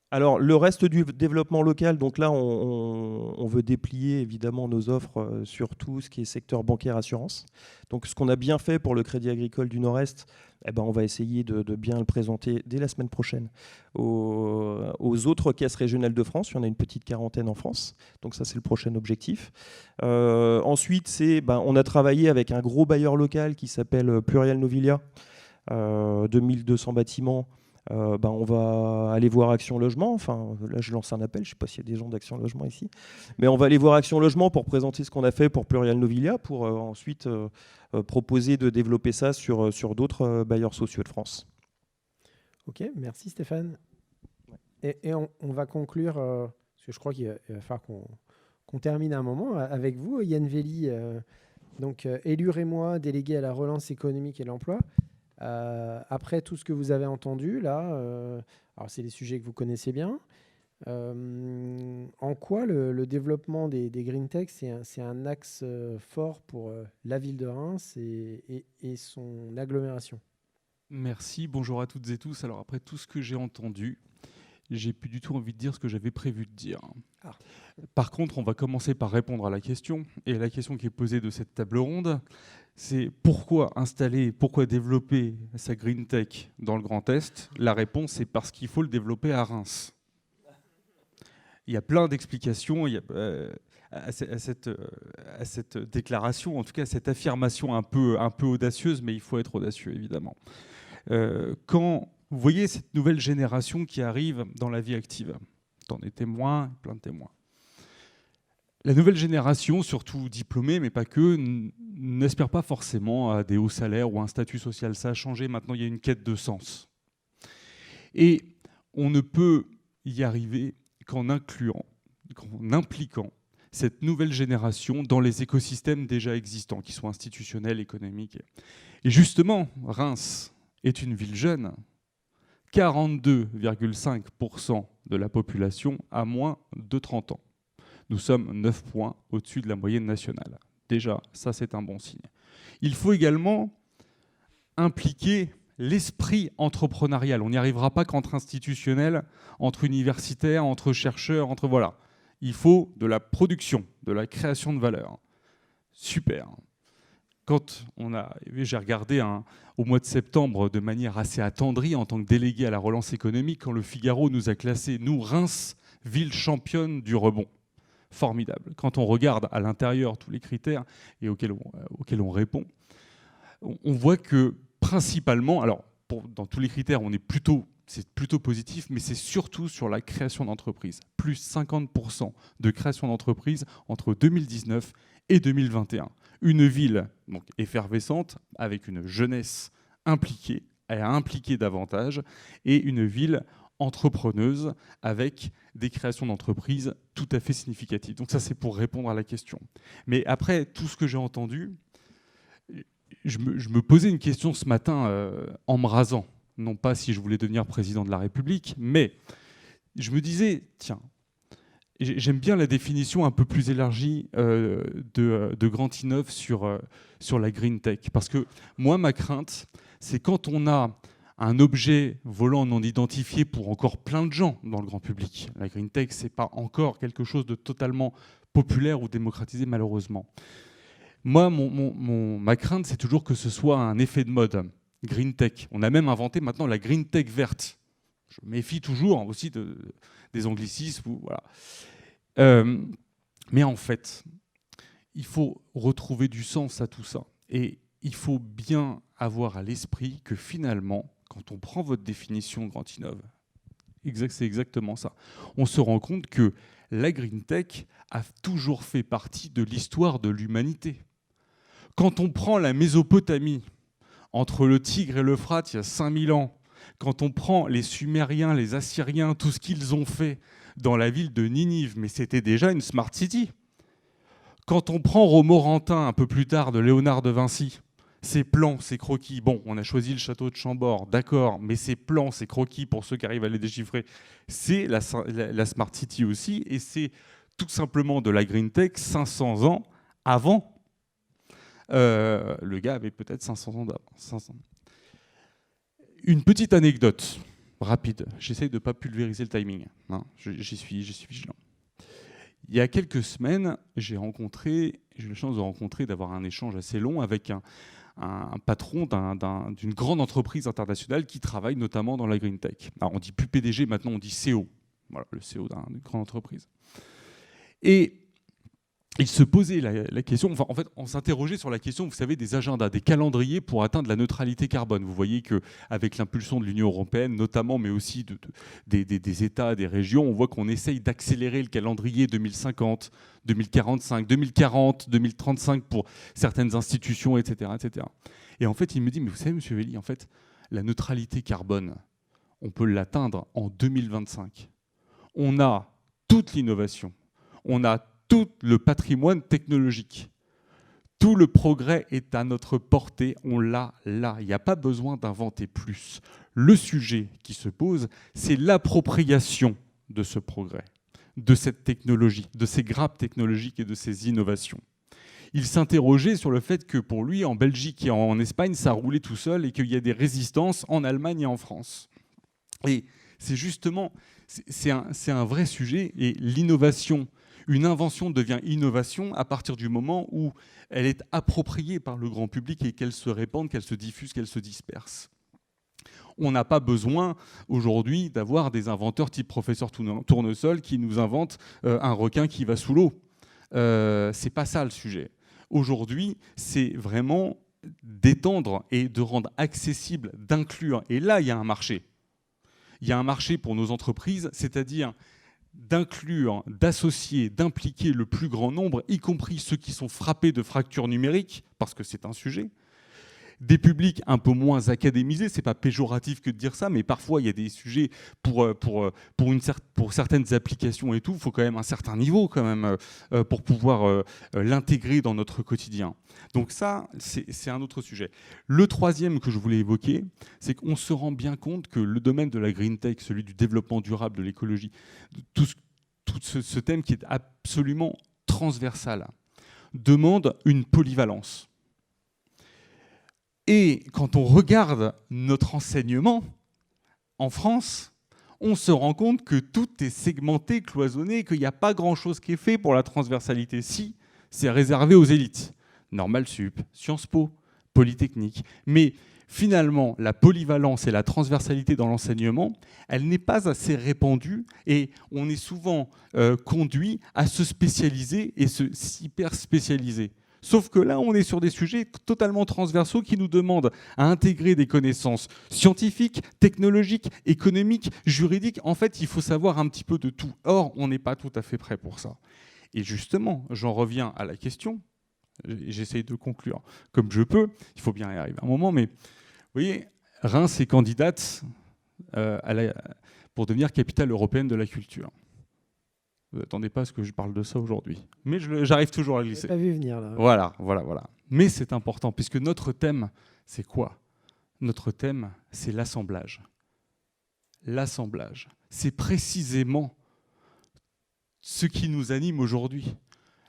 Alors, le reste du développement local, donc là, on veut déplier évidemment nos offres sur tout ce qui est secteur bancaire assurance. Donc, ce qu'on a bien fait pour le Crédit Agricole du Nord-Est, on va essayer de bien le présenter dès la semaine prochaine aux autres caisses régionales de France. Il y en a une petite quarantaine en France. Donc, ça, c'est le prochain objectif. Ensuite, on a travaillé avec un gros bailleur local qui s'appelle Plurial Novilia, 2200 bâtiments. On va aller voir Action Logement. Là, je lance un appel. Je ne sais pas s'il y a des gens d'Action Logement ici. Mais on va aller voir Action Logement pour présenter ce qu'on a fait pour Plurial Novilia, pour ensuite proposer de développer ça sur d'autres bailleurs sociaux de France. Ok, merci Stéphane. Ouais. Et on va conclure, parce que je crois qu'il va falloir qu'on termine un moment avec vous, Yann Velli, élu rémois, délégué à la relance économique et l'emploi. Après tout ce que vous avez entendu là, alors c'est des sujets que vous connaissez bien. En quoi le développement des green tech c'est un axe fort pour la ville de Reims et son agglomération ? Merci, bonjour à toutes et tous. Alors après tout ce que j'ai entendu, j'ai plus du tout envie de dire ce que j'avais prévu de dire. Ah. Par contre, on va commencer par répondre à la question. Et la question qui est posée de cette table ronde, c'est pourquoi développer sa green tech dans le Grand Est? La réponse, c'est parce qu'il faut le développer à Reims. Il y a plein d'explications à cette déclaration, en tout cas à cette affirmation un peu audacieuse, mais il faut être audacieux, évidemment. Quand vous voyez cette nouvelle génération qui arrive dans la vie active, t'en es témoin, plein de témoins. La nouvelle génération, surtout diplômée, mais pas que, n'espère pas forcément à des hauts salaires ou à un statut social. Ça a changé, maintenant il y a une quête de sens. Et on ne peut y arriver qu'en impliquant cette nouvelle génération dans les écosystèmes déjà existants, qui sont institutionnels, économiques. Et justement, Reims est une ville jeune. 42,5% de la population a moins de 30 ans. Nous sommes 9 points au-dessus de la moyenne nationale. Déjà, ça c'est un bon signe. Il faut également impliquer l'esprit entrepreneurial. On n'y arrivera pas qu'entre institutionnels, entre universitaires, entre chercheurs, entre voilà. Il faut de la production, de la création de valeur. Super. Quand j'ai regardé au mois de septembre de manière assez attendrie en tant que délégué à la relance économique, quand le Figaro nous a classé, nous, Reims, ville championne du rebond. Formidable. Quand on regarde à l'intérieur tous les critères et auxquels on répond, on voit que principalement, alors dans tous les critères, c'est plutôt positif, mais c'est surtout sur la création d'entreprises. Plus 50% de création d'entreprises entre 2019 et 2021. Une ville donc effervescente, avec une jeunesse impliquée, à impliquer davantage, et une ville entrepreneuse avec des créations d'entreprises tout à fait significatives. Donc ça, c'est pour répondre à la question. Mais après tout ce que j'ai entendu, je me posais une question ce matin en me rasant. Non pas si je voulais devenir président de la République, mais je me disais, tiens, j'aime bien la définition un peu plus élargie de Grand Innov sur la green tech. Parce que moi, ma crainte, c'est quand on a un objet volant non identifié pour encore plein de gens dans le grand public. La green tech, ce n'est pas encore quelque chose de totalement populaire ou démocratisé, malheureusement. Moi, ma crainte, c'est toujours que ce soit un effet de mode. Green tech. On a même inventé maintenant la green tech verte. Je me méfie toujours aussi des anglicismes. Voilà. Mais en fait, il faut retrouver du sens à tout ça. Et il faut bien avoir à l'esprit que finalement, quand on prend votre définition Grand Innov, c'est exactement ça. On se rend compte que la green tech a toujours fait partie de l'histoire de l'humanité. Quand on prend la Mésopotamie, entre le Tigre et l'Euphrate, il y a 5000 ans, quand on prend les Sumériens, les Assyriens, tout ce qu'ils ont fait dans la ville de Ninive, mais c'était déjà une smart city. Quand on prend Romorantin, un peu plus tard, de Léonard de Vinci, ses plans, ses croquis, bon, on a choisi le château de Chambord, d'accord, mais ses plans, ses croquis, pour ceux qui arrivent à les déchiffrer, c'est la smart city aussi, et c'est tout simplement de la green tech 500 ans avant. Le gars avait peut-être 500 ans d'avant. 500. Une petite anecdote rapide. J'essaye de ne pas pulvériser le timing. Hein. J'y suis vigilant. Il y a quelques semaines, j'ai eu la chance de rencontrer, d'avoir un échange assez long avec un patron d'une grande entreprise internationale qui travaille notamment dans la green tech. Alors on dit plus PDG, maintenant on dit CEO. Voilà, le CEO d'une grande entreprise. Et il se posait la question, enfin, en fait, on s'interrogeait sur la question, vous savez, des agendas, des calendriers pour atteindre la neutralité carbone. Vous voyez qu'avec l'impulsion de l'Union européenne, notamment, mais aussi des États, des régions, on voit qu'on essaye d'accélérer le calendrier 2050, 2045, 2040, 2035 pour certaines institutions, etc., etc. Et en fait, il me dit, mais vous savez, M. Velli, en fait, la neutralité carbone, on peut l'atteindre en 2025. On a toute l'innovation, on a tout le patrimoine technologique. Tout le progrès est à notre portée, on l'a là. Il n'y a pas besoin d'inventer plus. Le sujet qui se pose, c'est l'appropriation de ce progrès, de cette technologie, de ces grappes technologiques et de ces innovations. Il s'interrogeait sur le fait que pour lui, en Belgique et en Espagne, ça roulait tout seul et qu'il y a des résistances en Allemagne et en France. Et C'est justement, c'est un vrai sujet, et l'innovation, une invention devient innovation à partir du moment où elle est appropriée par le grand public et qu'elle se répande, qu'elle se diffuse, qu'elle se disperse. On n'a pas besoin aujourd'hui d'avoir des inventeurs type professeur Tournesol qui nous inventent un requin qui va sous l'eau. C'est pas ça le sujet. Aujourd'hui, c'est vraiment d'étendre et de rendre accessible, d'inclure. Et là, il y a un marché. Il y a un marché pour nos entreprises, c'est-à-dire d'inclure, d'associer, d'impliquer le plus grand nombre, y compris ceux qui sont frappés de fractures numériques, parce que c'est un sujet. Des publics un peu moins académisés, c'est pas péjoratif que de dire ça, mais parfois il y a des sujets pour certaines applications et tout, il faut quand même un certain niveau quand même pour pouvoir l'intégrer dans notre quotidien. Donc ça, c'est un autre sujet. Le troisième que je voulais évoquer, c'est qu'on se rend bien compte que le domaine de la green tech, celui du développement durable, de l'écologie, tout ce thème qui est absolument transversal, demande une polyvalence. Et quand on regarde notre enseignement en France, on se rend compte que tout est segmenté, cloisonné, qu'il n'y a pas grand-chose qui est fait pour la transversalité. Si, c'est réservé aux élites. Normal Sup, Sciences Po, Polytechnique. Mais finalement, la polyvalence et la transversalité dans l'enseignement, elle n'est pas assez répandue et on est souvent conduit à se spécialiser et se hyper spécialiser. Sauf que là, on est sur des sujets totalement transversaux qui nous demandent à intégrer des connaissances scientifiques, technologiques, économiques, juridiques. En fait, il faut savoir un petit peu de tout. Or, on n'est pas tout à fait prêt pour ça. Et justement, j'en reviens à la question. J'essaye de conclure comme je peux. Il faut bien y arriver à un moment. Mais vous voyez, Reims est candidate pour devenir capitale européenne de la culture. Vous n'attendez pas à ce que je parle de ça aujourd'hui. Mais j'arrive toujours à glisser. Je n'ai pas vu venir là. Voilà. Mais c'est important, puisque notre thème, c'est quoi ? Notre thème, c'est l'assemblage. L'assemblage. C'est précisément ce qui nous anime aujourd'hui.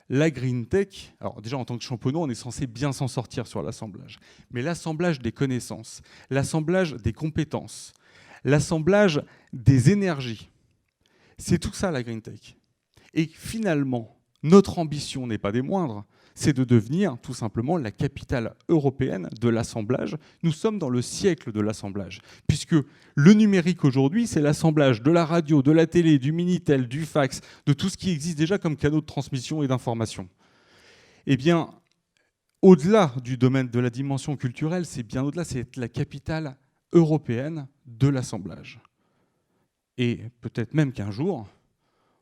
La green tech, alors déjà en tant que champenois, on est censé bien s'en sortir sur l'assemblage. Mais l'assemblage des connaissances, l'assemblage des compétences, l'assemblage des énergies, c'est tout ça la green tech. Et finalement, notre ambition n'est pas des moindres, c'est de devenir tout simplement la capitale européenne de l'assemblage. Nous sommes dans le siècle de l'assemblage, puisque le numérique aujourd'hui, c'est l'assemblage de la radio, de la télé, du Minitel, du fax, de tout ce qui existe déjà comme canaux de transmission et d'information. Eh bien, au-delà du domaine de la dimension culturelle, c'est bien au-delà, c'est la capitale européenne de l'assemblage. Et peut-être même qu'un jour,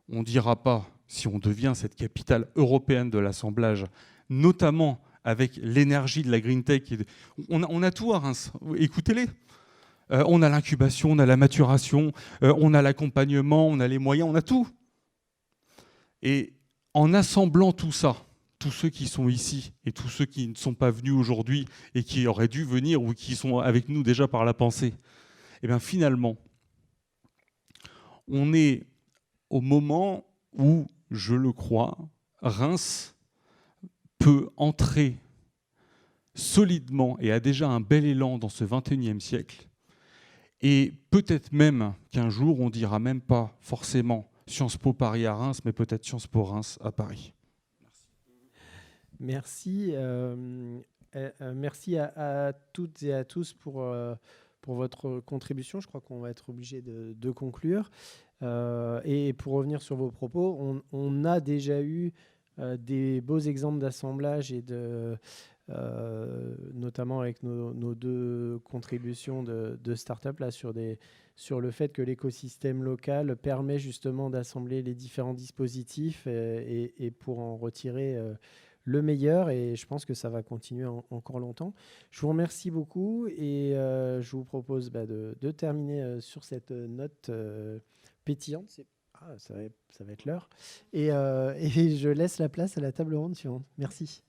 on ne dira pas si on devient cette capitale européenne de l'assemblage, notamment avec l'énergie de la green tech. On a tout à Reims, écoutez-les. On a l'incubation, on a la maturation, on a l'accompagnement, on a les moyens, on a tout. Et en assemblant tout ça, tous ceux qui sont ici et tous ceux qui ne sont pas venus aujourd'hui et qui auraient dû venir ou qui sont avec nous déjà par la pensée, et bien finalement, on est au moment où, je le crois, Reims peut entrer solidement et a déjà un bel élan dans ce XXIe siècle. Et peut-être même qu'un jour, on dira même pas forcément Sciences Po Paris à Reims, mais peut-être Sciences Po Reims à Paris. Merci. Merci à toutes et à tous pour votre contribution. Je crois qu'on va être obligé de conclure. Et pour revenir sur vos propos, on a déjà eu des beaux exemples d'assemblage et notamment avec nos deux contributions de start-up là, sur le fait que l'écosystème local permet justement d'assembler les différents dispositifs et pour en retirer le meilleur, et je pense que ça va continuer encore longtemps. Je vous remercie beaucoup et je vous propose de terminer sur cette note pétillante. Ça va être l'heure. Et je laisse la place à la table ronde suivante. Merci.